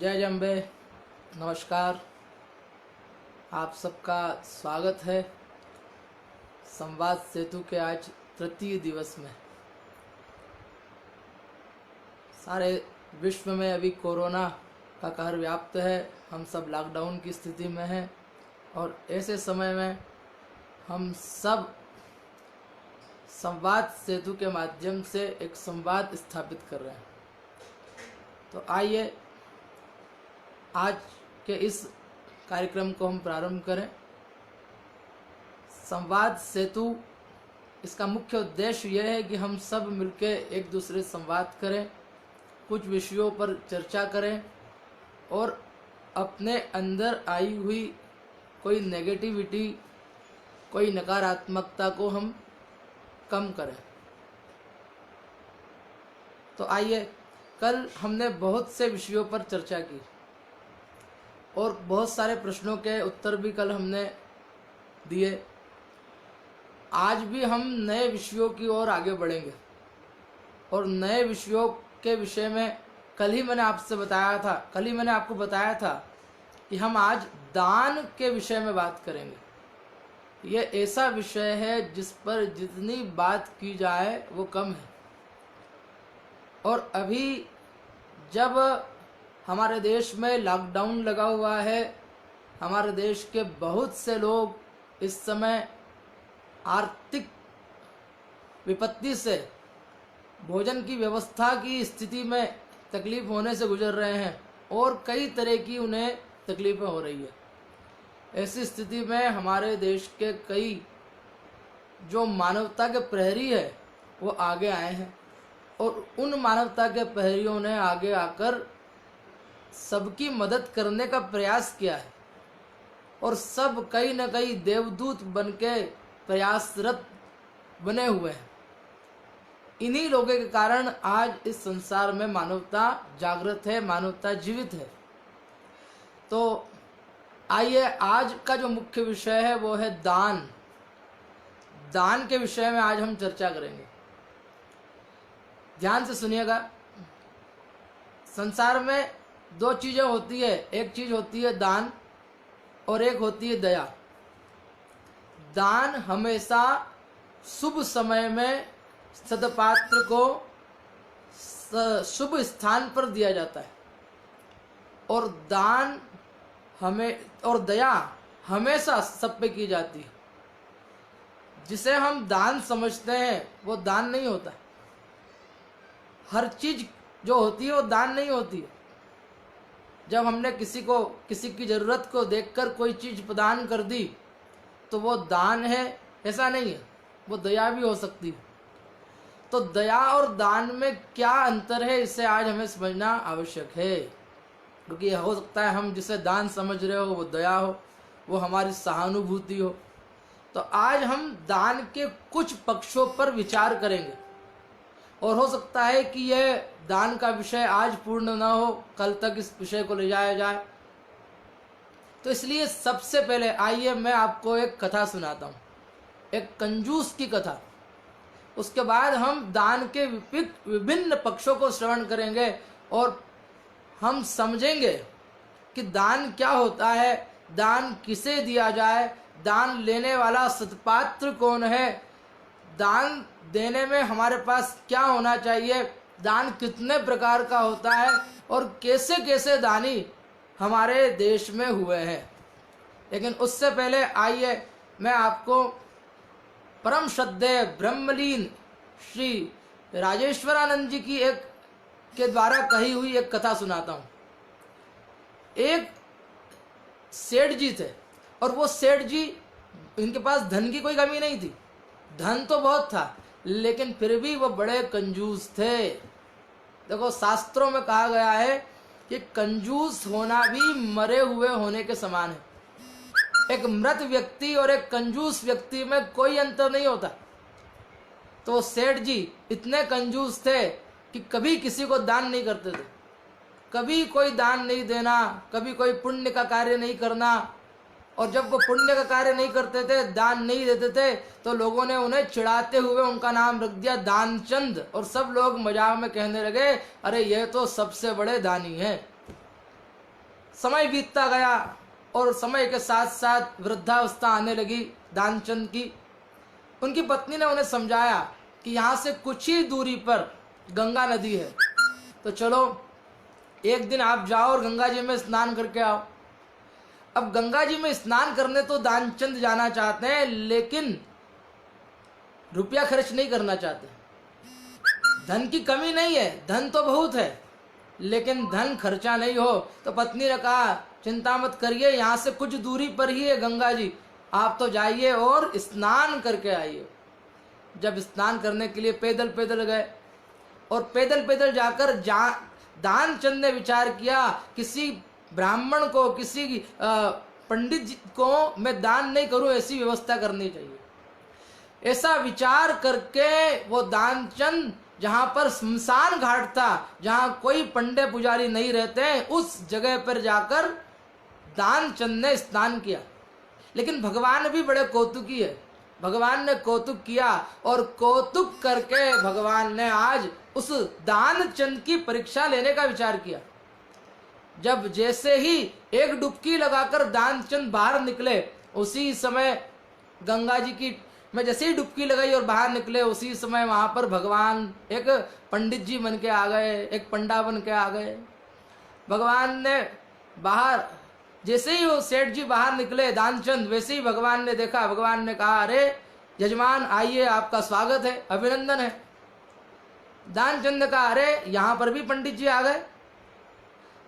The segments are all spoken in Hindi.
जय जम्बे। नमस्कार। आप सबका स्वागत है संवाद सेतु के आज तृतीय दिवस में। सारे विश्व में अभी कोरोना का कहर व्याप्त है। हम सब लॉकडाउन की स्थिति में हैं और ऐसे समय में हम सब संवाद सेतु के माध्यम से एक संवाद स्थापित कर रहे हैं। तो आइए आज के इस कार्यक्रम को हम प्रारंभ करें। संवाद सेतु, इसका मुख्य उद्देश्य यह है कि हम सब मिलकर एक दूसरे से संवाद करें, कुछ विषयों पर चर्चा करें और अपने अंदर आई हुई कोई नेगेटिविटी, कोई नकारात्मकता को हम कम करें। तो आइए, कल हमने बहुत से विषयों पर चर्चा की और बहुत सारे प्रश्नों के उत्तर भी कल हमने दिए। आज भी हम नए विषयों की ओर आगे बढ़ेंगे और नए विषयों के विषय में कल ही मैंने आपको बताया था कि हम आज दान के विषय में बात करेंगे। ये ऐसा विषय है जिस पर जितनी बात की जाए वो कम है। और अभी जब हमारे देश में लॉकडाउन लगा हुआ है, हमारे देश के बहुत से लोग इस समय आर्थिक विपत्ति से, भोजन की व्यवस्था की स्थिति में तकलीफ होने से गुजर रहे हैं और कई तरह की उन्हें तकलीफें हो रही है। ऐसी स्थिति में हमारे देश के कई जो मानवता के प्रहरी है वो आगे आए हैं और उन मानवता के प्रहरियों ने आगे आकर सबकी मदद करने का प्रयास किया है और सब कहीं न कहीं देवदूत बनके प्रयासरत बने हुए हैं। इन्हीं लोगों के कारण आज इस संसार में मानवता जागृत है, मानवता जीवित है। तो आइए, आज का जो मुख्य विषय है वो है दान। दान के विषय में आज हम चर्चा करेंगे। ध्यान से सुनिएगा। संसार में दो चीजें होती है, एक चीज होती है दान और एक होती है दया। दान हमेशा शुभ समय में सदपात्र को शुभ स्थान पर दिया जाता है और दया हमेशा सब पे की जाती है। जिसे हम दान समझते हैं वो दान नहीं होता। हर चीज जो होती है वो दान नहीं होती है। जब हमने किसी की जरूरत को देखकर कोई चीज प्रदान कर दी तो वो दान है, ऐसा नहीं है, वो दया भी हो सकती है। तो दया और दान में क्या अंतर है, इसे आज हमें समझना आवश्यक है। क्योंकि हो सकता है हम जिसे दान समझ रहे हो वो दया हो, वो हमारी सहानुभूति हो। तो आज हम दान के कुछ पक्षों पर विचार करेंगे और हो सकता है कि यह दान का विषय आज पूर्ण न हो, कल तक इस विषय को ले जाया जाए। तो इसलिए सबसे पहले आइए मैं आपको एक कथा सुनाता हूँ, एक कंजूस की कथा। उसके बाद हम दान के विभिन्न पक्षों को श्रवण करेंगे और हम समझेंगे कि दान क्या होता है, दान किसे दिया जाए, दान लेने वाला सत्पात्र कौन है, दान देने में हमारे पास क्या होना चाहिए, दान कितने प्रकार का होता है और कैसे कैसे दानी हमारे देश में हुए हैं। लेकिन उससे पहले आइए मैं आपको परम श्रद्धेय ब्रह्मलीन श्री राजेश्वरानंद जी की के द्वारा कही हुई एक कथा सुनाता हूँ। एक सेठ जी थे और वो सेठ जी, इनके पास धन की कोई कमी नहीं थी, धन तो बहुत था, लेकिन फिर भी वो बड़े कंजूस थे। देखो, शास्त्रों में कहा गया है कि कंजूस होना भी मरे हुए होने के समान है। एक मृत व्यक्ति और एक कंजूस व्यक्ति में कोई अंतर नहीं होता। तो सेठ जी इतने कंजूस थे कि कभी किसी को दान नहीं करते थे, कभी कोई दान नहीं देना, कभी कोई पुण्य का कार्य नहीं करना। और जब वो पुण्य का कार्य नहीं करते थे, दान नहीं देते थे, तो लोगों ने उन्हें चिढ़ाते हुए उनका नाम रख दिया दानचंद। और सब लोग मजाक में कहने लगे, अरे ये तो सबसे बड़े दानी हैं। समय बीतता गया और समय के साथ साथ वृद्धावस्था आने लगी दानचंद की। उनकी पत्नी ने उन्हें समझाया कि यहाँ से कुछ ही दूरी पर गंगा नदी है, तो चलो एक दिन आप जाओ और गंगा जी में स्नान करके आओ। अब गंगा जी में स्नान करने तो दानचंद जाना चाहते हैं, लेकिन रुपया खर्च नहीं करना चाहते। धन की कमी नहीं है, धन तो बहुत है, लेकिन धन खर्चा नहीं हो। तो पत्नी ने कहा चिंता मत करिए, यहाँ से कुछ दूरी पर ही है गंगा जी, आप तो जाइए और स्नान करके आइए। जब स्नान करने के लिए पैदल पैदल गए और पैदल पैदल जाकर दानचंद ने विचार किया किसी ब्राह्मण को, किसी पंडित जी को मैं दान नहीं करूं, ऐसी व्यवस्था करनी चाहिए। ऐसा विचार करके वो दानचंद जहां पर स्मशान घाट था, जहां कोई पंडित पुजारी नहीं रहते, उस जगह पर जाकर दानचंद ने स्नान किया। लेकिन भगवान भी बड़े कौतुकी है, भगवान ने कौतुक किया और कौतुक करके भगवान ने आज उस दानचंद की परीक्षा लेने का विचार किया। जब जैसे ही एक डुबकी लगाकर दानचंद बाहर निकले, उसी समय गंगा जी की में जैसे ही डुबकी लगाई और बाहर निकले, उसी समय वहां पर भगवान एक पंडित जी बन के आ गए, एक पंडा बन के आ गए। भगवान ने बाहर जैसे ही वो सेठ जी बाहर निकले दानचंद, वैसे ही भगवान ने देखा, भगवान ने कहा अरे यजमान आइए, आपका स्वागत है, अभिनंदन है। दानचंद ने कहा अरे यहाँ पर भी पंडित जी आ गए।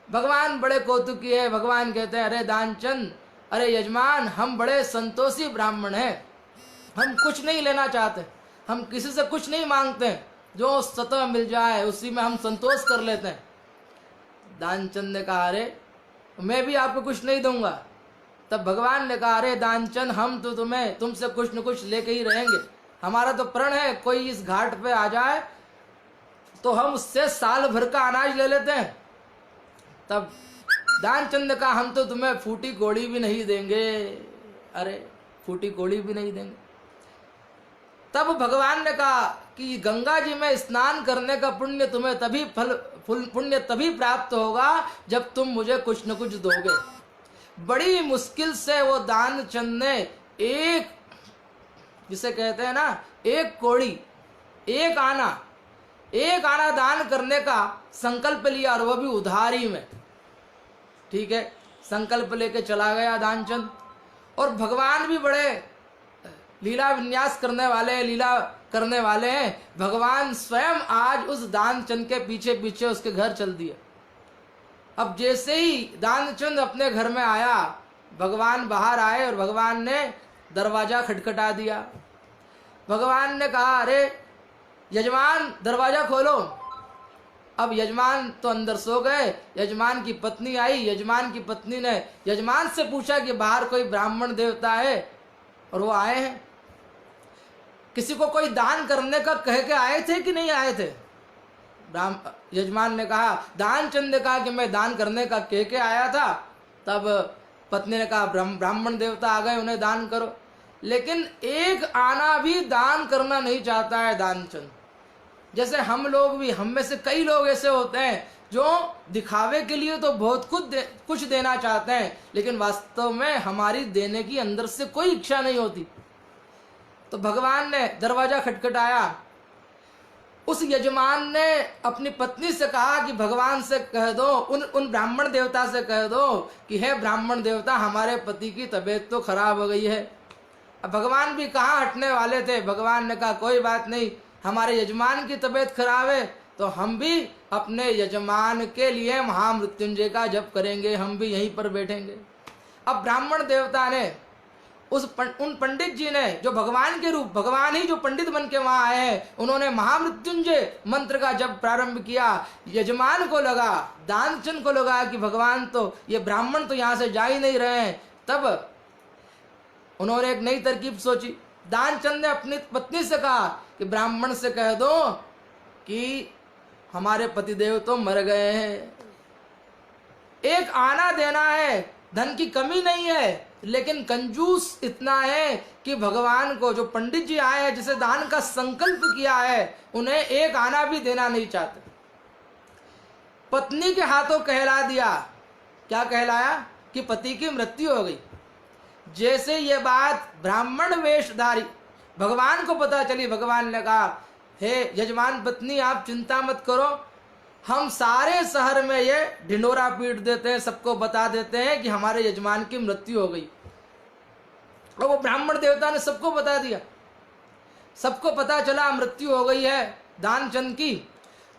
भगवान बड़े कौतुकी है, भगवान कहते हैं अरे दानचंद, अरे यजमान, हम बड़े संतोषी ब्राह्मण हैं, हम कुछ नहीं लेना चाहते, हम किसी से कुछ नहीं मांगते, जो सतह मिल जाए उसी में हम संतोष कर लेते हैं। दानचंद ने कहा अरे मैं भी आपको कुछ नहीं दूंगा। तब भगवान ने कहा अरे दानचंद, हम तो तुमसे कुछ न कुछ लेके ही रहेंगे, हमारा तो प्रण है, कोई इस घाट पे आ जाए तो हम उससे साल भर का अनाज ले लेते हैं। तब दानचंद ने कहा हम तो तुम्हें फूटी कौड़ी भी नहीं देंगे, अरे फूटी कौड़ी भी नहीं देंगे। तब भगवान ने कहा कि गंगा जी में स्नान करने का पुण्य तुम्हें तभी पुण्य तभी प्राप्त होगा जब तुम मुझे कुछ न कुछ दोगे। बड़ी मुश्किल से वो दानचंद ने एक, जिसे कहते हैं ना, एक कौड़ी, एक आना दान करने का संकल्प लिया, और वो भी उधारी में। ठीक है, संकल्प लेके चला गया दानचंद। और भगवान भी बड़े लीला विन्यास करने वाले, लीला करने वाले हैं। भगवान स्वयं आज उस दानचंद के पीछे पीछे उसके घर चल दिए। अब जैसे ही दानचंद अपने घर में आया, भगवान बाहर आए और भगवान ने दरवाजा खटखटा दिया। भगवान ने कहा अरे यजमान दरवाजा खोलो। अब यजमान तो अंदर सो गए। यजमान की पत्नी आई, यजमान की पत्नी ने यजमान से पूछा कि बाहर कोई ब्राह्मण देवता है, और वो आए हैं। किसी को कोई दान करने का कह के आए थे कि नहीं आए थे? यजमान ने कहा, दानचंद ने कहा कि मैं दान करने का कह के आया था। तब पत्नी ने कहा ब्राह्मण देवता आ गए, उन्हें दान करो। लेकिन एक आना भी दान करना नहीं चाहता है दानचंद। जैसे हम लोग भी, हम में से कई लोग ऐसे होते हैं जो दिखावे के लिए तो बहुत कुछ देना चाहते हैं, लेकिन वास्तव में हमारी देने की अंदर से कोई इच्छा नहीं होती। तो भगवान ने दरवाजा खटखटाया। उस यजमान ने अपनी पत्नी से कहा कि भगवान से कह दो, उन ब्राह्मण देवता से कह दो कि हे ब्राह्मण देवता, हमारे पति की तबीयत तो खराब हो गई है। अब भगवान भी कहाँ हटने वाले थे। भगवान ने कहा कोई बात नहीं, हमारे यजमान की तबीयत खराब है तो हम भी अपने यजमान के लिए महामृत्युंजय का जप करेंगे, हम भी यहीं पर बैठेंगे। अब ब्राह्मण देवता ने उन पंडित जी ने, जो भगवान के रूप, भगवान ही जो पंडित बन के वहां आए हैं, उन्होंने महामृत्युंजय मंत्र का जप प्रारंभ किया। यजमान को लगा, दानचंद को लगा कि भगवान तो, ये ब्राह्मण तो यहाँ से जा ही नहीं रहे हैं। तब उन्होंने एक नई तरकीब सोची। दानचंद ने अपनी पत्नी से कहा कि ब्राह्मण से कह दो कि हमारे पतिदेव तो मर गए हैं, एक आना देना है, धन की कमी नहीं है, लेकिन कंजूस इतना है कि भगवान को, जो पंडित जी आए हैं जिसे दान का संकल्प किया है, उन्हें एक आना भी देना नहीं चाहते। पत्नी के हाथों कहला दिया क्या कहलाया कि पति की मृत्यु हो गई। जैसे ये बात ब्राह्मण वेशधारी भगवान को पता चली, भगवान ने कहा, हे यजमान पत्नी आप चिंता मत करो, हम सारे शहर में ये ढिंडोरा पीट देते हैं, सबको बता देते हैं कि हमारे यजमान की मृत्यु हो गई। और वो ब्राह्मण देवता ने सबको बता दिया, सबको पता चला मृत्यु हो गई है दानचंद की।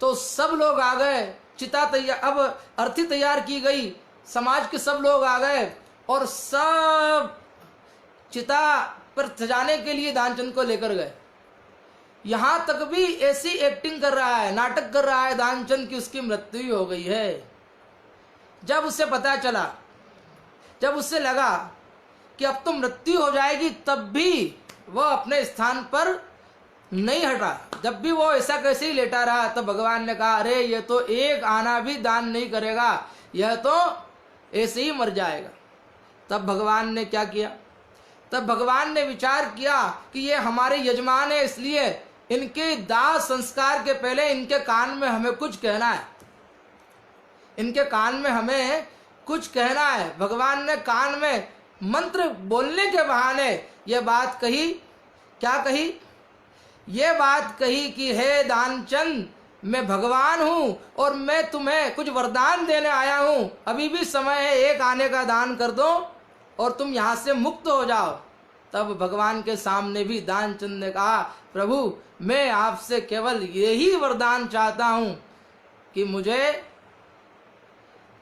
तो सब लोग आ गए, चिता तैयार, अब अर्थी तैयार की गई, समाज के सब लोग आ गए और सब चिता पर सजाने के लिए दानचंद को लेकर गए। यहां तक भी ऐसी एक्टिंग कर रहा है, नाटक कर रहा है दानचंद की उसकी मृत्यु हो गई है। जब उसे पता चला, जब उसे लगा कि अब तो मृत्यु हो जाएगी, तब भी वह अपने स्थान पर नहीं हटा। जब भी वो ऐसा कैसे ही लेटा रहा, तब भगवान ने कहा, अरे ये तो एक आना भी दान नहीं करेगा, यह तो ऐसे ही मर जाएगा। तब भगवान ने क्या किया, तब भगवान ने विचार किया कि ये हमारे यजमान है, इसलिए इनके दाह संस्कार के पहले इनके कान में हमें कुछ कहना है, इनके कान में हमें कुछ कहना है। भगवान ने कान में मंत्र बोलने के बहाने ये बात कही। क्या कही? ये बात कही कि हे दानचंद, मैं भगवान हूं और मैं तुम्हें कुछ वरदान देने आया हूं, अभी भी समय है, एक आने का दान कर दो और तुम यहां से मुक्त हो जाओ। तब भगवान के सामने भी दानचंद ने कहा, प्रभु मैं आपसे केवल यही वरदान चाहता हूं कि मुझे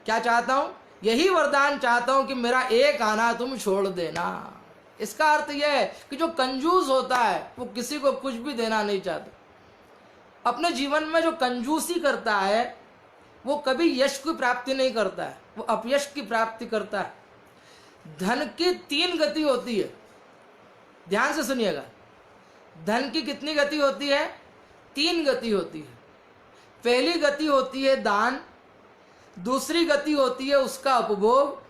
क्या चाहता हूं, यही वरदान चाहता हूं कि मेरा एक आना तुम छोड़ देना। इसका अर्थ यह है कि जो कंजूस होता है वो किसी को कुछ भी देना नहीं चाहता। अपने जीवन में जो कंजूसी करता है वो कभी यश की प्राप्ति नहीं करता है, वो अपयश की प्राप्ति करता है। धन की 3 गति होती है, ध्यान से सुनिएगा। धन की कितनी गति होती है? 3 गति होती है। पहली गति होती है दान, दूसरी गति होती है उसका उपभोग,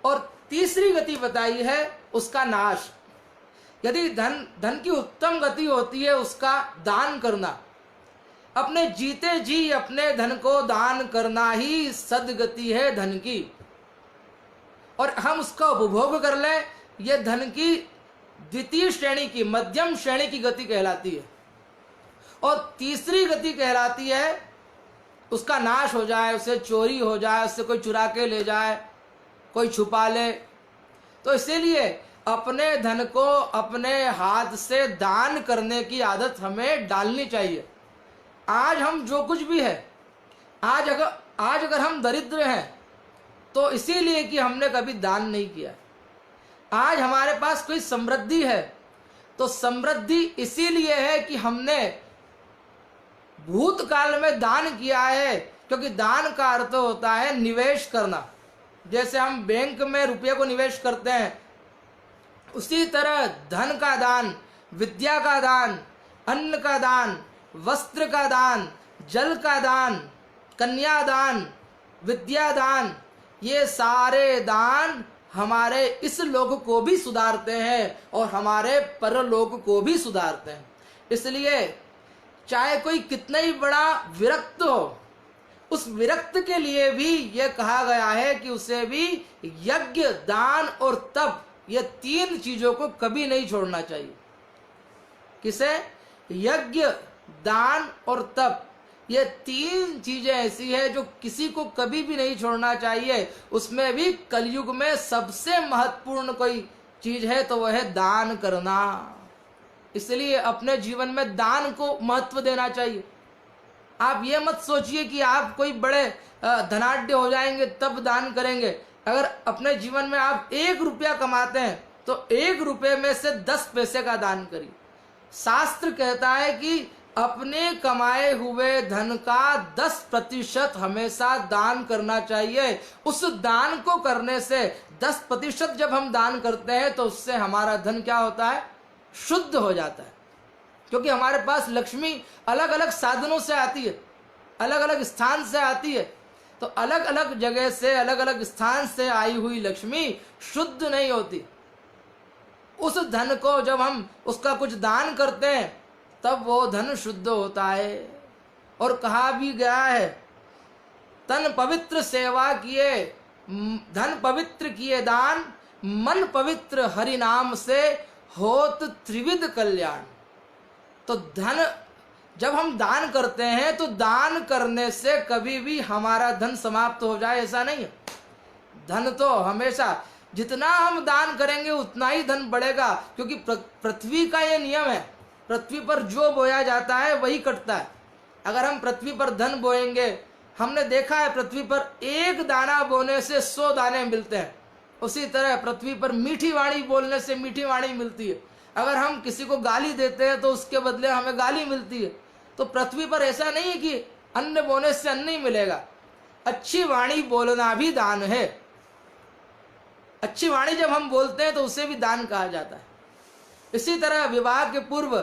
और तीसरी गति बताई है उसका नाश। यदि धन की उत्तम गति होती है उसका दान करना, अपने जीते जी अपने धन को दान करना ही सदगति है धन की। और हम उसका उपभोग कर लें, यह धन की द्वितीय श्रेणी की, मध्यम श्रेणी की गति कहलाती है। और तीसरी गति कहलाती है उसका नाश हो जाए, उसे चोरी हो जाए, उससे कोई चुरा के ले जाए, कोई छुपा ले। तो इसीलिए अपने धन को अपने हाथ से दान करने की आदत हमें डालनी चाहिए। आज हम जो कुछ भी है, आज अगर हम दरिद्र हैं तो इसीलिए कि हमने कभी दान नहीं किया। आज हमारे पास कोई समृद्धि है तो समृद्धि इसीलिए है कि हमने भूतकाल में दान किया है, क्योंकि दान का अर्थ होता है निवेश करना। जैसे हम बैंक में रुपये को निवेश करते हैं, उसी तरह धन का दान, विद्या का दान, अन्न का दान, वस्त्र का दान, जल का दान, कन्या दान, विद्या दान, ये सारे दान हमारे इस लोक को भी सुधारते हैं और हमारे परलोक को भी सुधारते हैं। इसलिए चाहे कोई कितना ही बड़ा विरक्त हो, उस विरक्त के लिए भी यह कहा गया है कि उसे भी यज्ञ, दान और तप, ये 3 चीजों को कभी नहीं छोड़ना चाहिए। किसे? यज्ञ, दान और तप, ये 3 चीजें ऐसी है जो किसी को कभी भी नहीं छोड़ना चाहिए। उसमें भी कलयुग में सबसे महत्वपूर्ण कोई चीज है तो वह है दान करना। इसलिए अपने जीवन में दान को महत्व देना चाहिए। आप ये मत सोचिए कि आप कोई बड़े धनाढ्य हो जाएंगे तब दान करेंगे। अगर अपने जीवन में आप 1 रुपया कमाते हैं तो 1 रुपये में से 10 पैसे का दान करिए। शास्त्र कहता है कि अपने कमाए हुए धन का 10% हमेशा दान करना चाहिए। उस दान को करने से 10% जब हम दान करते हैं तो उससे हमारा धन क्या होता है? शुद्ध हो जाता है। क्योंकि हमारे पास लक्ष्मी अलग अलग साधनों से आती है, अलग अलग स्थान से आती है। तो अलग अलग जगह से, अलग अलग स्थान से आई हुई लक्ष्मी शुद्ध नहीं होती। उस धन को जब हम उसका कुछ दान करते हैं तब वो धन शुद्ध होता है। और कहा भी गया है, तन पवित्र सेवा किए धन पवित्र किए दान, मन पवित्र हरि नाम से, होत त्रिविध कल्याण। तो धन जब हम दान करते हैं तो दान करने से कभी भी हमारा धन समाप्त हो जाए ऐसा नहीं है। धन तो हमेशा जितना हम दान करेंगे उतना ही धन बढ़ेगा, क्योंकि पृथ्वी का ये नियम है, पृथ्वी पर जो बोया जाता है वही कटता है। अगर हम पृथ्वी पर धन बोएंगे, हमने देखा है पृथ्वी पर एक दाना बोने से 100 दाने मिलते हैं। उसी तरह पृथ्वी पर मीठी वाणी बोलने से मीठी वाणी मिलती है। अगर हम किसी को गाली देते हैं तो उसके बदले हमें गाली मिलती है। तो पृथ्वी पर ऐसा नहीं है कि अन्न बोने से अन्न ही मिलेगा। अच्छी वाणी बोलना भी दान है। अच्छी वाणी जब हम बोलते हैं तो उसे भी दान कहा जाता है। इसी तरह विवाह के पूर्व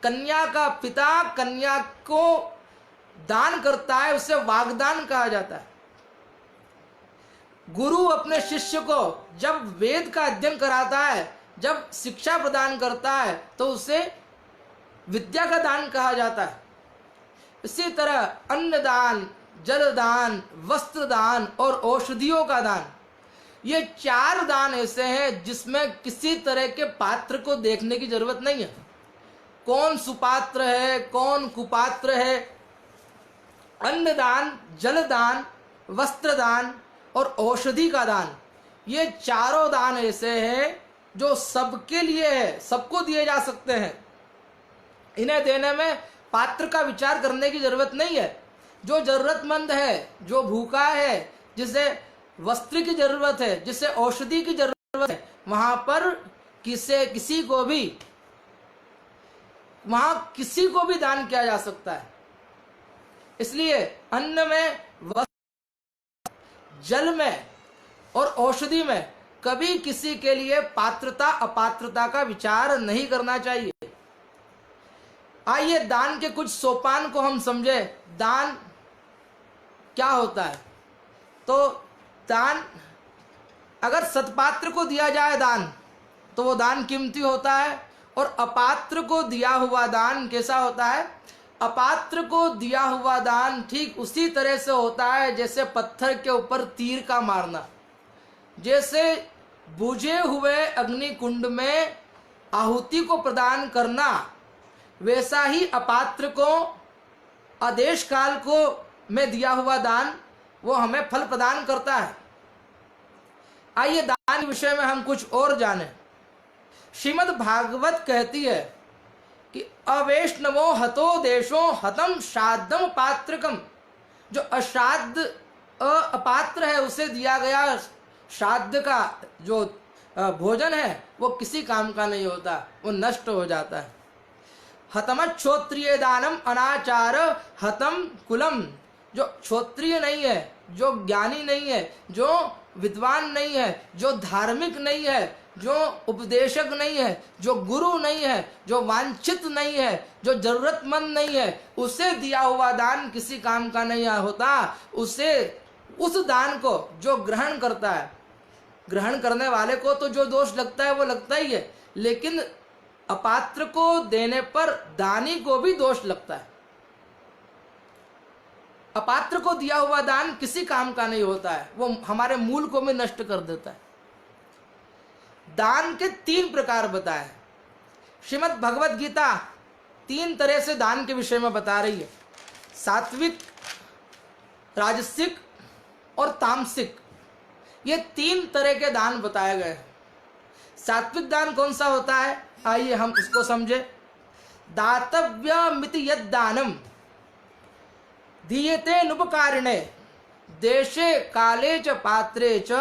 कन्या का पिता कन्या को दान करता है, उसे वाग्दान कहा जाता है। गुरु अपने शिष्य को जब वेद का अध्ययन कराता है, जब शिक्षा प्रदान करता है, तो उसे विद्या का दान कहा जाता है। इसी तरह अन्न दान, जल दान, वस्त्र दान और औषधियों का दान, ये 4 दान ऐसे हैं जिसमें किसी तरह के पात्र को देखने की जरूरत नहीं है। कौन सुपात्र है, कौन कुपात्र है। अन्न दान, जल दान, वस्त्र दान और औषधि का दान, ये 4 दान ऐसे हैं जो सबके लिए है, सबको दिए जा सकते हैं। इन्हें देने में पात्र का विचार करने की जरूरत नहीं है। जो जरूरतमंद है, जो भूखा है, जिसे वस्त्र की जरूरत है, जिसे औषधि की जरूरत है, वहां पर किसी को भी दान किया जा सकता है। इसलिए अन्न में, वस्त्र, जल में और औषधि में कभी किसी के लिए पात्रता अपात्रता का विचार नहीं करना चाहिए। आइए दान के कुछ सोपान को हम समझे। दान क्या होता है? तो दान, अगर सत्पात्र को दिया जाए दान तो वो दान कीमती होता है, और अपात्र को दिया हुआ दान कैसा होता है? अपात्र को दिया हुआ दान ठीक उसी तरह से होता है जैसे पत्थर के ऊपर तीर का मारना। जैसे बुझे हुए अग्नि कुंड में आहुति को प्रदान करना, वैसा ही अपात्र को आदेश काल को में दिया हुआ दान वो हमें फल प्रदान करता है। आइए दान के विषय में हम कुछ और जानें। श्रीमद् भागवत कहती है कि अवैष्णवो हतो देशो हतम श्राद्धम पात्रकम। जो अश्राद्ध अपात्र है उसे दिया गया श्राद्ध का जो भोजन है वो किसी काम का नहीं होता, वो नष्ट हो जाता है। हतम क्षोत्रिय दानम अनाचार हतम कुलम। जो क्षोत्रिय नहीं है, जो ज्ञानी नहीं है, जो विद्वान नहीं है, जो धार्मिक नहीं है, जो उपदेशक नहीं है, जो गुरु नहीं है, जो वांछित नहीं है, जो जरूरतमंद नहीं है, उसे दिया हुआ दान किसी काम का नहीं होता। उसे, उस दान को जो ग्रहण करता है, ग्रहण करने वाले को तो जो दोष लगता है वो लगता ही है, लेकिन अपात्र को देने पर दानी को भी दोष लगता है। अपात्र को दिया हुआ दान किसी काम का नहीं होता है, वो हमारे मूल को भी नष्ट कर देता है। दान के 3 प्रकार बताए। श्रीमद् भगवत गीता 3 तरह से दान के विषय में बता रही है। सात्विक, राजसिक और तामसिक, ये 3 तरह के दान बताए गए हैं। सात्विक दान कौन सा होता है? आइए हम उसको समझे। दातव्यमिति यद दानम दीयते नुपकारिणे देशे काले च पात्रे च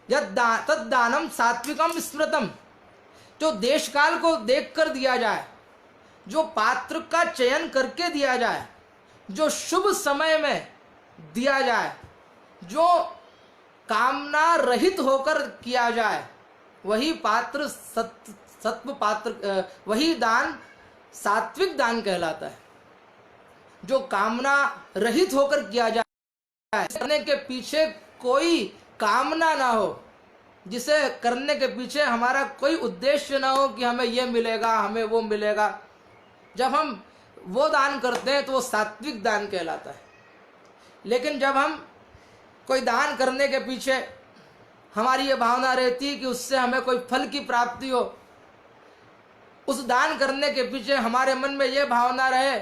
तद्दानम सात्विकम स्मृतम। जो देश काल को देखकर दिया जाए, जो पात्र का चयन करके दिया जाए, जो शुभ समय में दिया जाए, जो कामना रहित होकर किया जाए, वही पात्र सत्व पात्र, वही दान सात्विक दान कहलाता है। जो कामना रहित होकर किया जाए, करने के पीछे कोई कामना ना हो, जिसे करने के पीछे हमारा कोई उद्देश्य ना हो कि हमें ये मिलेगा, हमें वो मिलेगा। जब हम वो दान करते हैं तो वो सात्विक दान कहलाता है। लेकिन जब हम कोई दान करने के पीछे हमारी ये भावना रहती है कि उससे हमें कोई फल की प्राप्ति हो। उस दान करने के पीछे हमारे मन में ये भावना रहे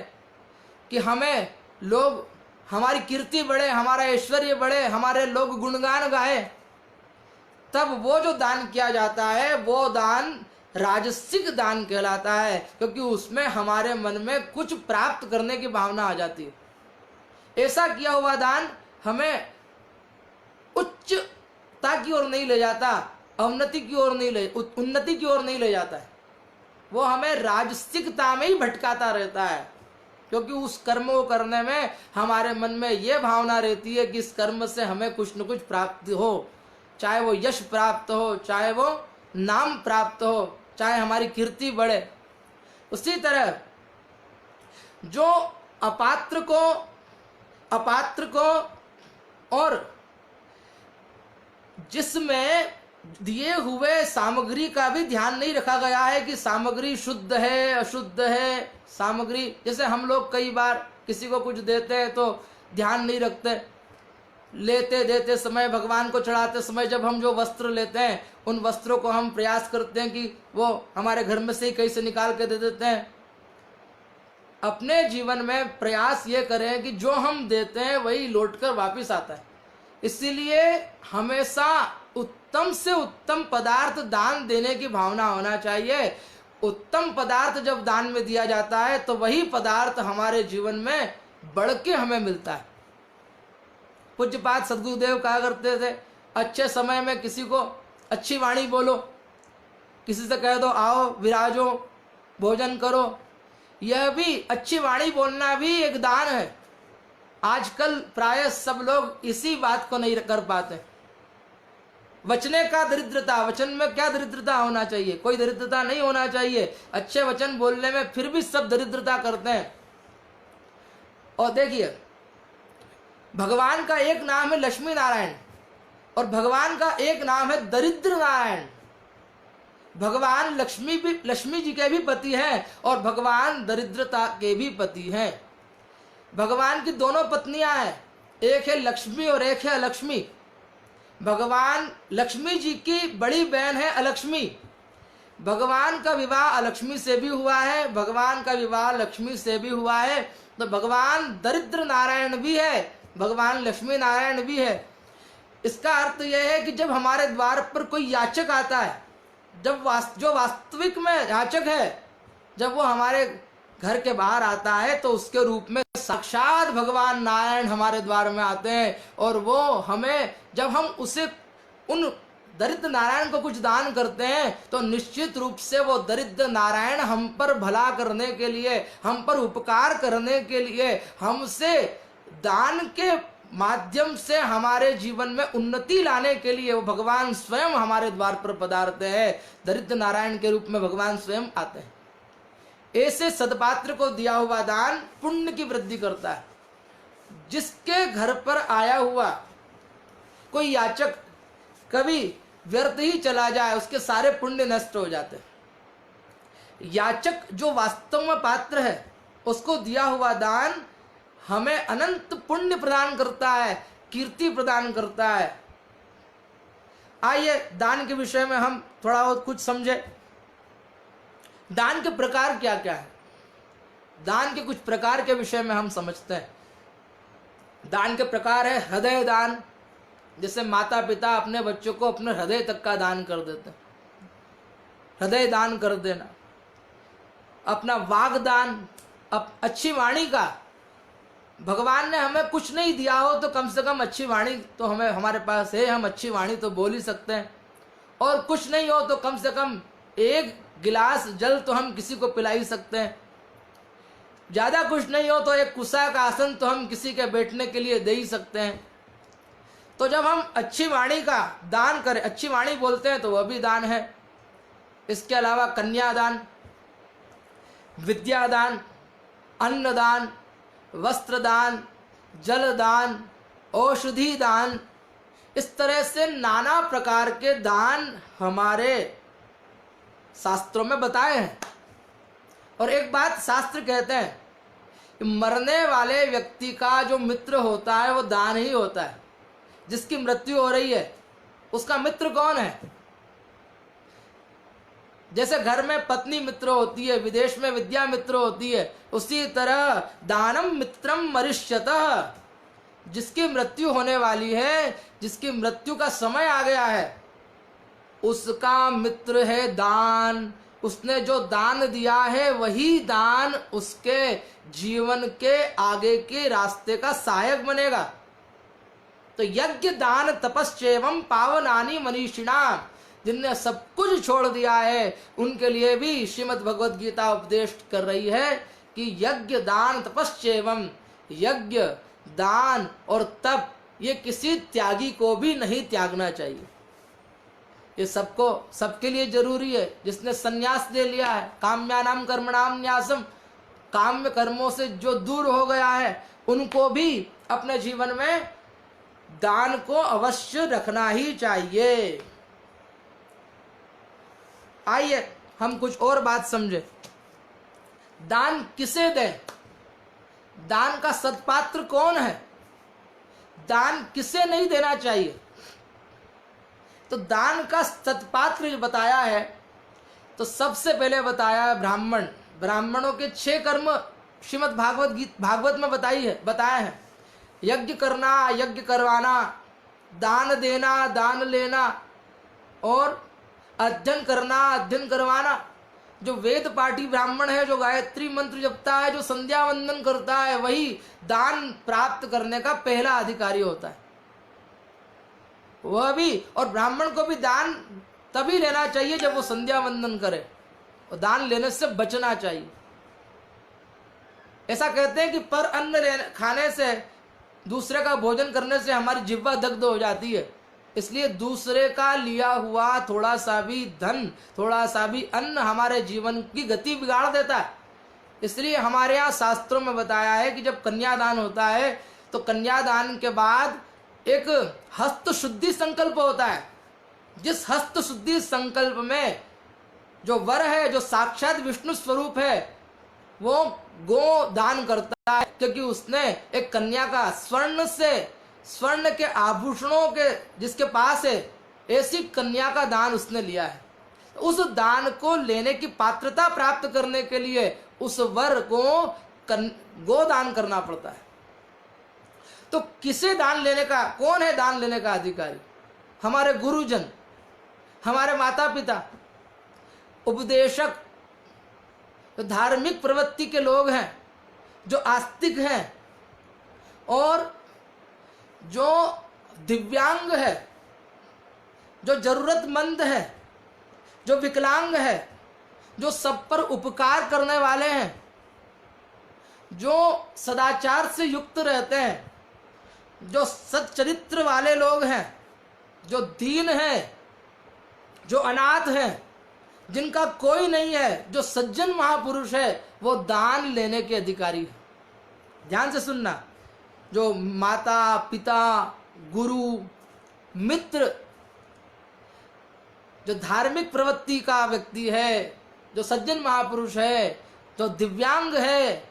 कि हमें लोग, हमारी कीर्ति बढ़े, हमारा ऐश्वर्य बढ़े, हमारे लोग गुणगान गाए, तब वो जो दान किया जाता है वो दान राजसिक दान कहलाता है, क्योंकि उसमें हमारे मन में कुछ प्राप्त करने की भावना आ जाती है। ऐसा किया हुआ दान हमें उच्चता की ओर नहीं ले जाता, उन्नति की ओर नहीं ले जाता है, वो हमें राजसिकता में ही भटकाता रहता है, क्योंकि उस कर्म को करने में हमारे मन में ये भावना रहती है कि इस कर्म से हमें कुछ न कुछ प्राप्ति हो, चाहे वो यश प्राप्त हो, चाहे वो नाम प्राप्त हो, चाहे हमारी कीर्ति बढ़े। उसी तरह जो अपात्र को और जिसमें दिए हुए सामग्री का भी ध्यान नहीं रखा गया है कि सामग्री शुद्ध है अशुद्ध है। सामग्री, जैसे हम लोग कई बार किसी को कुछ देते हैं तो ध्यान नहीं रखते, लेते देते समय, भगवान को चढ़ाते समय जब हम जो वस्त्र लेते हैं उन वस्त्रों को हम प्रयास करते हैं कि वो हमारे घर में से ही कहीं से निकाल के दे देते हैं। अपने जीवन में प्रयास ये करें कि जो हम देते हैं वही लौटकर वापस आता है। इसीलिए हमेशा उत्तम से उत्तम पदार्थ दान देने की भावना होना चाहिए। उत्तम पदार्थ जब दान में दिया जाता है तो वही पदार्थ हमारे जीवन में बढ़ के हमें मिलता है। पूज्यपाद सद्गुरुदेव कहा करते थे, अच्छे समय में किसी को अच्छी वाणी बोलो, किसी से कह दो आओ विराजो भोजन करो। यह भी अच्छी वाणी बोलना भी एक दान है। आजकल प्राय सब लोग इसी बात को नहीं कर पाते। वचने का दरिद्रता, वचन में क्या दरिद्रता होना चाहिए? कोई दरिद्रता नहीं होना चाहिए। अच्छे वचन बोलने में फिर भी सब दरिद्रता करते हैं। और देखिए, भगवान का एक नाम है लक्ष्मी नारायण और भगवान का एक नाम है दरिद्र नारायण। भगवान लक्ष्मी जी के भी पति हैं और भगवान दरिद्रता के भी पति हैं। भगवान की दोनों पत्नियां हैं, एक है लक्ष्मी और एक है अलक्ष्मी। भगवान लक्ष्मी जी की बड़ी बहन है अलक्ष्मी। भगवान का विवाह अलक्ष्मी से भी हुआ है, भगवान का विवाह लक्ष्मी से भी हुआ है। तो भगवान दरिद्र नारायण भी है, भगवान लक्ष्मी नारायण भी है। इसका अर्थ यह है कि जब हमारे द्वार पर कोई याचक आता है, जब जो वास्तविक में याचक है, जब वो हमारे घर के बाहर आता है तो उसके रूप में साक्षात भगवान नारायण हमारे द्वार में आते हैं। और वो हमें, जब हम उसे उन दरिद्र नारायण को कुछ दान करते हैं तो निश्चित रूप से वो दरिद्र नारायण हम पर भला करने के लिए, हम पर उपकार करने के लिए, हमसे दान के माध्यम से हमारे जीवन में उन्नति लाने के लिए वो भगवान स्वयं हमारे द्वार पर पधारते हैं। दरिद्र नारायण के रूप में भगवान स्वयं आते हैं। ऐसे सदपात्र को दिया हुआ दान पुण्य की वृद्धि करता है। जिसके घर पर आया हुआ कोई याचक कभी व्यर्थ ही चला जाए, उसके सारे पुण्य नष्ट हो जाते। याचक जो वास्तव में पात्र है, उसको दिया हुआ दान हमें अनंत पुण्य प्रदान करता है, कीर्ति प्रदान करता है। आइए दान के विषय में हम थोड़ा बहुत कुछ समझे। दान के प्रकार क्या क्या है? दान के कुछ प्रकार के विषय में हम समझते हैं। दान के प्रकार है हृदय दान, जैसे माता पिता अपने बच्चों को अपने हृदय तक का दान कर देते हैं, हृदय दान कर देना। अपना वाग दान, अच्छी वाणी का, भगवान ने हमें कुछ नहीं दिया हो तो कम से कम अच्छी वाणी तो हमें हमारे पास है, हम अच्छी वाणी तो बोल ही सकते हैं। और कुछ नहीं हो तो कम से कम एक गिलास जल तो हम किसी को पिला ही सकते हैं। ज़्यादा कुछ नहीं हो तो एक कुशा का आसन तो हम किसी के बैठने के लिए दे ही सकते हैं। तो जब हम अच्छी वाणी का दान करें, अच्छी वाणी बोलते हैं तो वह भी दान है। इसके अलावा कन्यादान, विद्यादान, अन्नदान, वस्त्रदान, जलदान, औषधि दान, इस तरह से नाना प्रकार के दान हमारे शास्त्रों में बताए हैं। और एक बात शास्त्र कहते हैं कि मरने वाले व्यक्ति का जो मित्र होता है वो दान ही होता है। जिसकी मृत्यु हो रही है, उसका मित्र कौन है? जैसे घर में पत्नी मित्र होती है, विदेश में विद्या मित्र होती है, उसी तरह दानम मित्रम मरिष्यतः, जिसकी मृत्यु होने वाली है, जिसकी मृत्यु का समय आ गया है, उसका मित्र है दान। उसने जो दान दिया है वही दान उसके जीवन के आगे के रास्ते का सहायक बनेगा। तो यज्ञ दान तपस्येवं पावनानि मनीषिणाम, जिनने सब कुछ छोड़ दिया है उनके लिए भी श्रीमद् भगवद गीता उपदेश कर रही है कि यज्ञ दान तपस्येवं, यज्ञ दान और तप ये किसी त्यागी को भी नहीं त्यागना चाहिए। ये सबको, सबके लिए जरूरी है। जिसने संन्यास ले लिया है, काम्यानाम कर्मणाम न्यासम, काम्य कर्मों से जो दूर हो गया है, उनको भी अपने जीवन में दान को अवश्य रखना ही चाहिए। आइए हम कुछ और बात समझे। दान किसे दें? दान का सत्पात्र कौन है? दान किसे नहीं देना चाहिए? तो दान का सत्पात्र जो बताया है, तो सबसे पहले बताया है ब्राह्मण। ब्राह्मणों के 6 कर्म श्रीमद् भागवत में बताया है। यज्ञ करना, यज्ञ करवाना, दान देना, दान लेना, और अध्ययन करना, अध्ययन करवाना। जो वेद पाठी ब्राह्मण है, जो गायत्री मंत्र जपता है, जो संध्या वंदन करता है, वही दान प्राप्त करने का पहला अधिकारी होता है। वह भी, और ब्राह्मण को भी दान तभी लेना चाहिए जब वो संध्या वंदन करे, और दान लेने से बचना चाहिए। ऐसा कहते हैं कि पर अन्न खाने से, दूसरे का भोजन करने से हमारी जिह्वा दग्ध हो जाती है। इसलिए दूसरे का लिया हुआ थोड़ा सा भी धन, थोड़ा सा भी अन्न हमारे जीवन की गति बिगाड़ देता है। इसलिए हमारे यहाँ शास्त्रों में बताया है कि जब कन्यादान होता है तो कन्यादान के बाद एक हस्त शुद्धि संकल्प होता है। जिस हस्त शुद्धि संकल्प में जो वर है, जो साक्षात विष्णु स्वरूप है, वो गो दान करता है, क्योंकि उसने एक कन्या का स्वर्ण के आभूषणों के जिसके पास है, ऐसी कन्या का दान उसने लिया है। उस दान को लेने की पात्रता प्राप्त करने के लिए उस वर को गोदान करना पड़ता है। तो किसे दान लेने का, कौन है दान लेने का अधिकारी? हमारे गुरुजन, हमारे माता पिता, उपदेशक, जो धार्मिक प्रवृत्ति के लोग हैं, जो आस्तिक हैं, और जो दिव्यांग है, जो जरूरतमंद है, जो विकलांग है, जो सब पर उपकार करने वाले हैं, जो सदाचार से युक्त रहते हैं, जो सच्चरित्र वाले लोग हैं, जो दीन हैं, जो अनाथ हैं, जिनका कोई नहीं है, जो सज्जन महापुरुष है, वो दान लेने के अधिकारी है। ध्यान से सुनना। जो माता पिता, गुरु, मित्र, जो धार्मिक प्रवृत्ति का व्यक्ति है, जो सज्जन महापुरुष है, जो दिव्यांग है,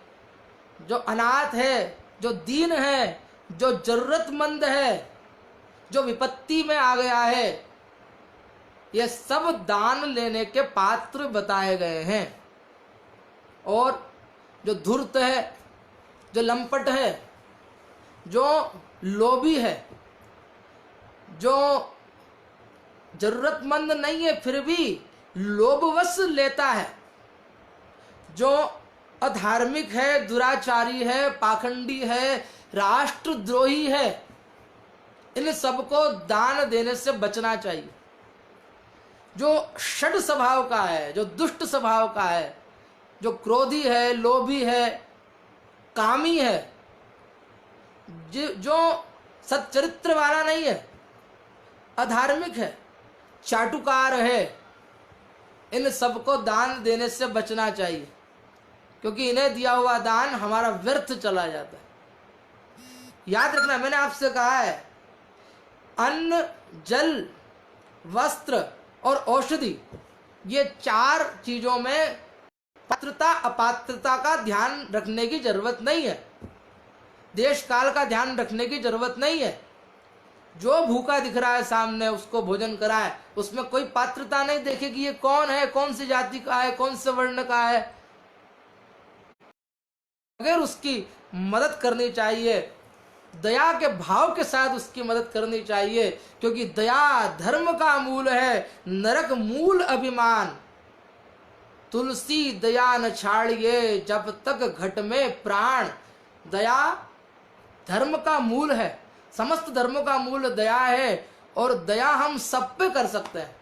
जो अनाथ है, जो दीन है, जो जरूरतमंद है, जो विपत्ति में आ गया है, ये सब दान लेने के पात्र बताए गए हैं। और जो धूर्त है, जो लंपट है, जो लोभी है, जो जरूरतमंद नहीं है फिर भी लोभवश लेता है, जो अधार्मिक है, दुराचारी है, पाखंडी है, राष्ट्रद्रोही है, इन सबको दान देने से बचना चाहिए। जो षड स्वभाव का है, जो दुष्ट स्वभाव का है, जो क्रोधी है, लोभी है, कामी है, जो सच्चरित्र वाला नहीं है, अधार्मिक है, चाटुकार है, इन सबको दान देने से बचना चाहिए, क्योंकि इन्हें दिया हुआ दान हमारा व्यर्थ चला जाता है। याद रखना, मैंने आपसे कहा है, अन्न, जल, वस्त्र और औषधि, ये 4 चीजों में पात्रता अपात्रता का ध्यान रखने की जरूरत नहीं है, देश काल का ध्यान रखने की जरूरत नहीं है। जो भूखा दिख रहा है सामने उसको भोजन कराए। उसमें कोई पात्रता नहीं देखे कि ये कौन है, कौन सी जाति का है, कौन से वर्ण का है, अगर उसकी मदद करनी चाहिए, दया के भाव के साथ उसकी मदद करनी चाहिए, क्योंकि दया धर्म का मूल है, नरक मूल अभिमान। तुलसी दया न छाड़िए जब तक घट में प्राण। दया धर्म का मूल है, समस्त धर्मों का मूल दया है, और दया हम सब पे कर सकते हैं।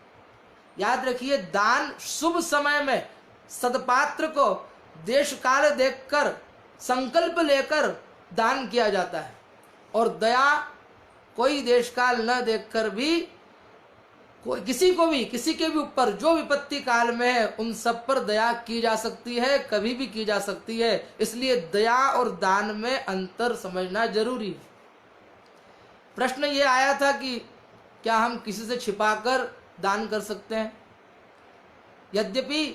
याद रखिए, दान शुभ समय में सदपात्र को देश काल देखकर संकल्प लेकर दान किया जाता है, और दया कोई देश काल न देखकर भी कोई किसी के भी ऊपर जो विपत्ति काल में है उन सब पर दया की जा सकती है, कभी भी की जा सकती है। इसलिए दया और दान में अंतर समझना जरूरी है। प्रश्न ये आया था कि क्या हम किसी से छिपाकर दान कर सकते हैं? यद्यपि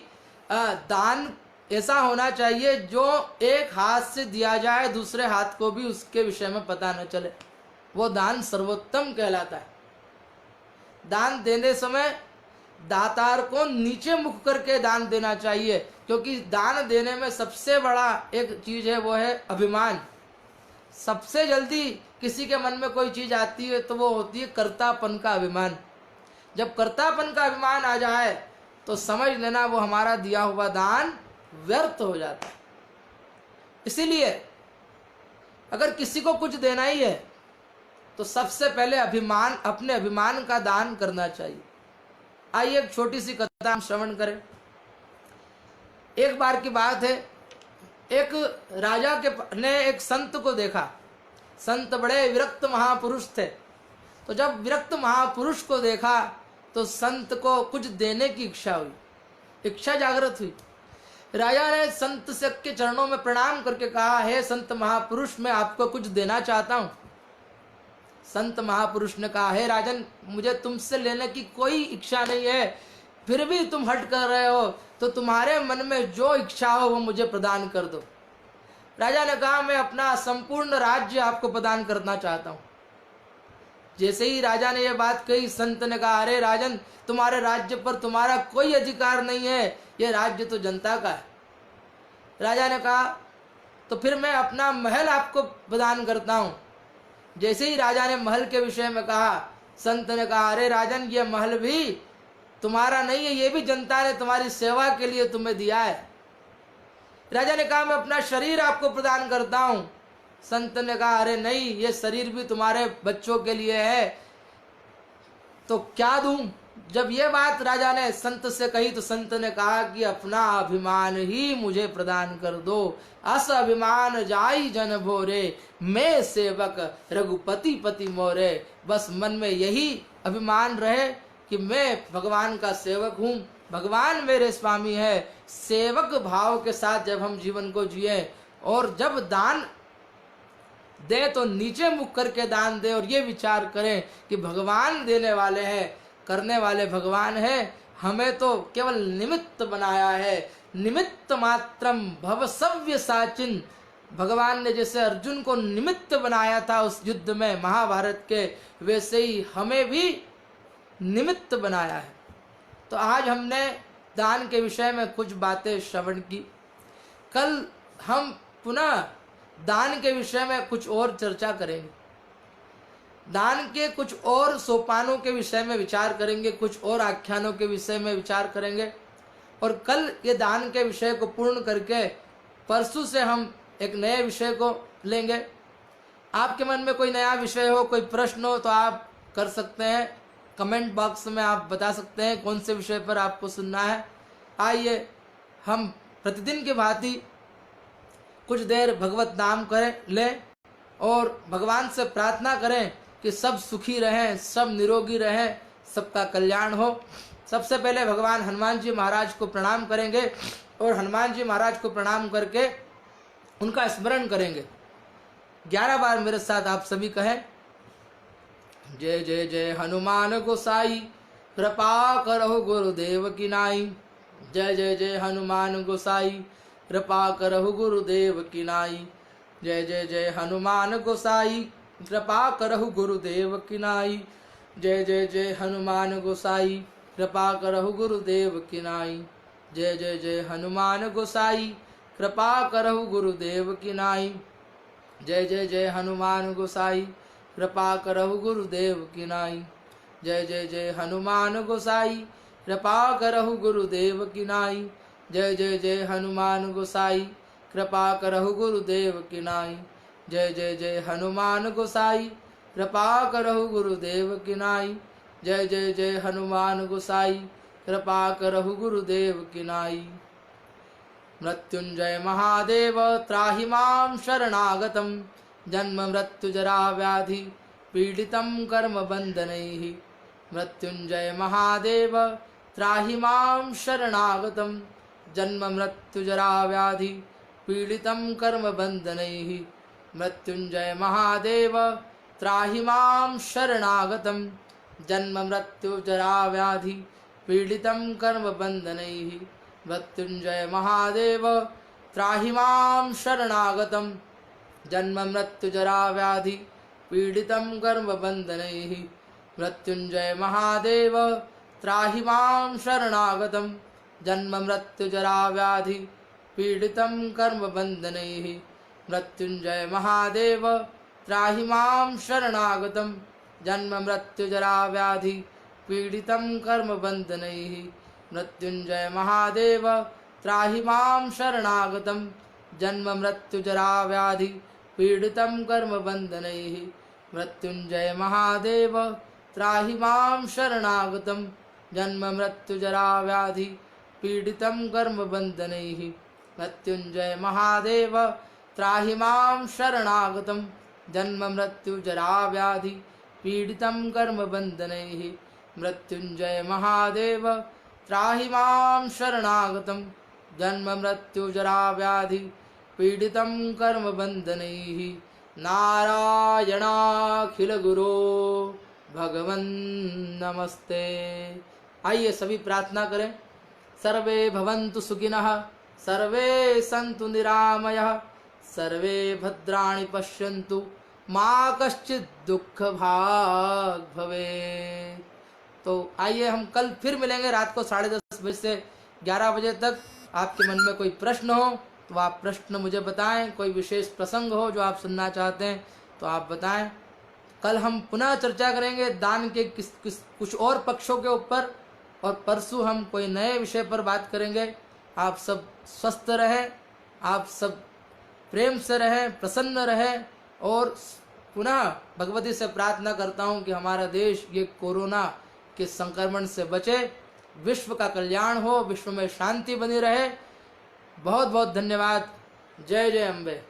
दान ऐसा होना चाहिए जो एक हाथ से दिया जाए, दूसरे हाथ को भी उसके विषय में पता न चले, वो दान सर्वोत्तम कहलाता है। दान देने समय दातार को नीचे मुख करके दान देना चाहिए, क्योंकि दान देने में सबसे बड़ा एक चीज है, वो है अभिमान। सबसे जल्दी किसी के मन में कोई चीज आती है तो वो होती है कर्तापन का अभिमान। जब कर्तापन का अभिमान आ जाए तो समझ लेना वो हमारा दिया हुआ दान व्यर्थ हो जाता है। इसीलिए अगर किसी को कुछ देना ही है तो सबसे पहले अपने अभिमान का दान करना चाहिए। आइए एक छोटी सी कथा हम श्रवण करें। एक बार की बात है, एक राजा ने एक संत को देखा। संत बड़े विरक्त महापुरुष थे। तो जब विरक्त महापुरुष को देखा तो संत को कुछ देने की इच्छा हुई, इच्छा जागृत हुई। राजा ने संत से के चरणों में प्रणाम करके कहा, हे संत महापुरुष, मैं आपको कुछ देना चाहता हूँ। संत महापुरुष ने कहा, हे राजन, मुझे तुमसे लेने की कोई इच्छा नहीं है, फिर भी तुम हट कर रहे हो, तो तुम्हारे मन में जो इच्छा हो वो मुझे प्रदान कर दो। राजा ने कहा, मैं अपना संपूर्ण राज्य आपको प्रदान करना चाहता हूँ। जैसे ही राजा ने यह बात कही, संत ने कहा, अरे राजन, तुम्हारे राज्य पर तुम्हारा कोई अधिकार नहीं है, यह राज्य तो जनता का है। राजा ने कहा, तो फिर मैं अपना महल आपको प्रदान करता हूँ। जैसे ही राजा ने महल के विषय में कहा, संत ने कहा, अरे राजन, ये महल भी तुम्हारा नहीं है, ये भी जनता ने तुम्हारी सेवा के लिए तुम्हें दिया है। राजा ने कहा, मैं अपना शरीर आपको प्रदान करता हूँ। संत ने कहा, अरे नहीं, ये शरीर भी तुम्हारे बच्चों के लिए है, तो क्या दूं? जब ये बात राजा ने संत से कही तो संत ने कहा कि अपना अभिमान ही मुझे प्रदान कर दो। अस अभिमान जाई जन भोरे, मैं सेवक रघुपति पति मोरे। बस मन में यही अभिमान रहे कि मैं भगवान का सेवक हूँ, भगवान मेरे स्वामी है। सेवक भाव के साथ जब हम जीवन को जिए, और जब दान दे तो नीचे मुख करके दान दे, और ये विचार करें कि भगवान देने वाले हैं, करने वाले भगवान हैं, हमें तो केवल निमित्त बनाया है। निमित्त मात्रम भव सव्य साचिन। भगवान ने जैसे अर्जुन को निमित्त बनाया था उस युद्ध में महाभारत के, वैसे ही हमें भी निमित्त बनाया है। तो आज हमने दान के विषय में कुछ बातें श्रवण की। कल हम पुनः दान के विषय में कुछ और चर्चा करेंगे, दान के कुछ और सोपानों के विषय में विचार करेंगे, कुछ और आख्यानों के विषय में विचार करेंगे, और कल ये दान के विषय को पूर्ण करके परसों से हम एक नए विषय को लेंगे। आपके मन में कोई नया विषय हो, कोई प्रश्न हो तो आप कर सकते हैं, कमेंट बॉक्स में आप बता सकते हैं कौन से विषय पर आपको सुनना है। आइए हम प्रतिदिन की भांति कुछ देर भगवत नाम करें लें, और भगवान से प्रार्थना करें कि सब सुखी रहें, सब निरोगी रहें, सबका कल्याण हो। सबसे पहले भगवान हनुमान जी महाराज को प्रणाम करेंगे, और हनुमान जी महाराज को प्रणाम करके उनका स्मरण करेंगे। 11 बार मेरे साथ आप सभी कहें, जय जय जय हनुमान गोसाई, कृपा करहु गुरुदेव की नाई। जय जय जय हनुमान गोसाई, कृपा करहु गुरुदेव की नाई। जय जय जय हनुमान गोसाई, कृपा करहु गुरुदेव की नाई। जय जय जय हनुमान गोसाई, कृपा करहु गुरुदेव की नाई। जय जय जय हनुमान गोसाई, कृपा करहु गुरुदेव की नाई। जय जय जय हनुमान गोसाई, कृपा करहु गुरुदेव की नाई। जय जय जय हनुमान गोसाई, कृपा करहु गुरुदेव की नाई। जय जय जय हनुमान गोसाई, कृपा करहु गुरुदेव की नाई। जय जय जय हनुमान गोसाई, कृपा करहु गुरुदेव की नाई। जय जय जय हनुमान गोसाई, कृपा करहु गुरुदेव की नाई। मृत्युंजय महादेव त्राहि मां शरणागतं। जन्म मृत्यु जरा व्याधि पीडितं कर्म बंधनैः। मृत्युंजय महादेव त्राहि मां शरणागतं। जन्म मृत्यु जरा व्याधि पीडितं कर्म बंधनैः। मृत्युंजय महादेव त्राहि मां शरणागतं। जन्म मृत्यु जरा व्याधि पीडितं कर्म बंधनैः। मृत्युंजय महादेव त्राहि मां शरणागतं। जन्म मृत्यु जरा व्याधि पीडितं कर्म बंधनैः। मृत्युंजय महादेव त्राहि मां शरणागतं। जन्म मृत्यु जरा व्याधि पीडितं कर्म बंधनैः। मृत्युंजय महादेव त्राहि मां शरणागतं। जन्म मृत्यु जरा व्याधि पीडितं कर्म बंधनैः। मृत्युंजय महादेव त्राहि मां शरणागतं। जन्म मृत्यु जरा व्याधि पीडितं कर्म बंधनैः। मृत्युंजय महादेव त्राहि मां शरणागतं। जन्म मृत्यु जरा व्याधि पीडितं कर्म बंधनैः। मृत्युंजय महादेव त्राहि मां शरणागतं। जन्म मृत्यु जरा व्याधि पीडितं कर्म बंधनैः। मृत्युंजय महादेव त्राहि मां शरणागतं। जन्म मृत्यु जरा व्याधि पीडितं कर्म बंधनैः। नारायणाखिल गुरो भगवन् नमस्ते। आइए सभी प्रार्थना करें। सर्वे भवन्तु सुखिनः, सर्वे सन्तु निरामयः, सर्वे भद्राणि पश्यन्तु, मा कश्चित् दुःख भाग् भवेत्। तो आइए हम कल फिर मिलेंगे रात को 10:30 बजे से 11 बजे तक। आपके मन में कोई प्रश्न हो तो आप प्रश्न मुझे बताएं। कोई विशेष प्रसंग हो जो आप सुनना चाहते हैं तो आप बताएं। कल हम पुनः चर्चा करेंगे दान के कुछ और पक्षों के ऊपर, और परसों हम कोई नए विषय पर बात करेंगे। आप सब स्वस्थ रहें, आप सब प्रेम से रहें, प्रसन्न रहें, और पुनः भगवती से प्रार्थना करता हूं कि हमारा देश ये कोरोना के संक्रमण से बचे, विश्व का कल्याण हो, विश्व में शांति बनी रहे। बहुत बहुत धन्यवाद। जय जय अम्बे।